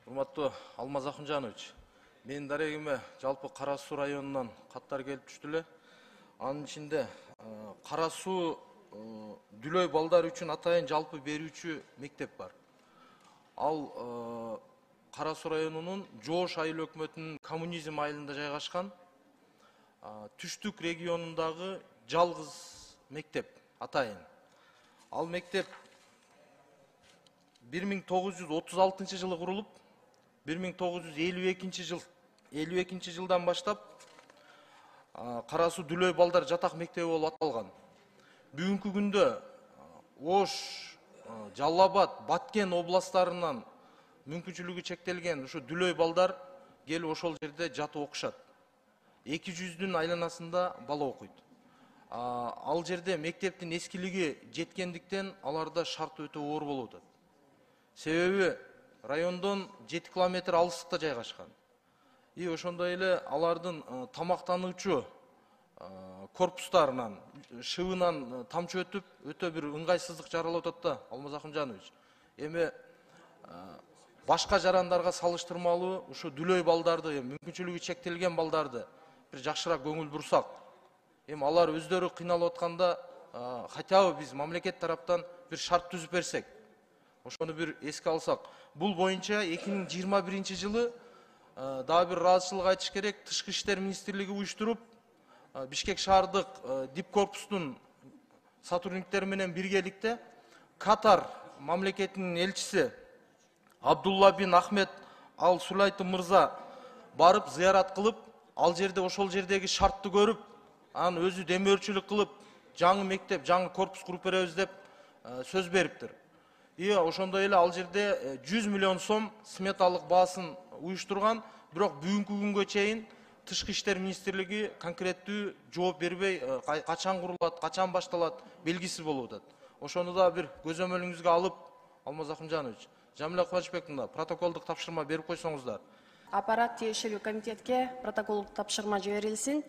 Урматтуу Алмаз Акынжанович, менин дарегиме жалпы Кара Суу районунан каттар келип түштү эле. Анын ичинде Кара Суу дүлөй балдар үчүн атайын жалпы берүүчү мектеп бар. Ал Кара Суу районунун Жоош айыл өкмөтүнүн коммунизм айылында жайгашкан түштүк регионундагы жалгыз мектеп атайын. Ал мектеп 1936 жылы курулуп, 1952 жылдан баштап Кара Суу дүлөй балдар жатак мектеби болуп аталган. Бүгүнкү күндө Ош, Жалал Абад, Баткен областтарынан мүмкүнчүлүгү чектелген ушу дүлөй балдар келип ошол жерде жатып окушат. 200'дүн айланасында бала окуйт. Ал жерде мектептин эскилиги жеткендиктен аларда шарт өтө оор болуп атат. Себеби райондон 7 километр алыстыкта жайгашкан. Ошондой эле алардын тамактануучу корпустарынан, шыбынан тамчы өтүп, өтө бир ыңгайсыздык жаралып атат да, Алмаз Акынжанович. Эми башка жарандарга салыштырмалуу ушу дүлөй балдарды, мүмкүнчүлүгү чектелген балдарды бир жакшыраак көңүл бурсак, эми алар өздөрү кыйналып атканда хотя бы биз мамлекет тараптан бир шарт түзүп берсек, ошону бир эске алсак. Бул боюнча 2021 жылы дагы бир ыраазычылык айтыш керек, Тышкы иштер министрлиги уюштуруп, Бишкек шаардык дип корпустун сотрудниктери менен биргеликте Катар мамлекетинин элчиси Абдулла бин Ахмед ал Сулайтын мырза барып зыярат кылып, ал жерде ошол жердеги шартты көрүп, анын өзү демөөрчүлүк кылып, жаңы мектеп, жаңы корпус куруп беребиз деп сөз бериптир. Ошондой эле ал жерде 100 миллион сом сметалык баасын уюштурган, бирок бүгүнкү күнгө чейин Тышкы иштер министрлиги конкреттүү жооп бербей, качан курулат, качан башталат белгисиз болуп атат. Ошону да бир көзөмөлүңүзгө алып, Алмаз Акынжанович, Жамиля Кубанычбековна протоколдук тапшырма берип койсоңуздар. Аппарат тиешелүү комитетке протоколдук тапшырма жиберилсин.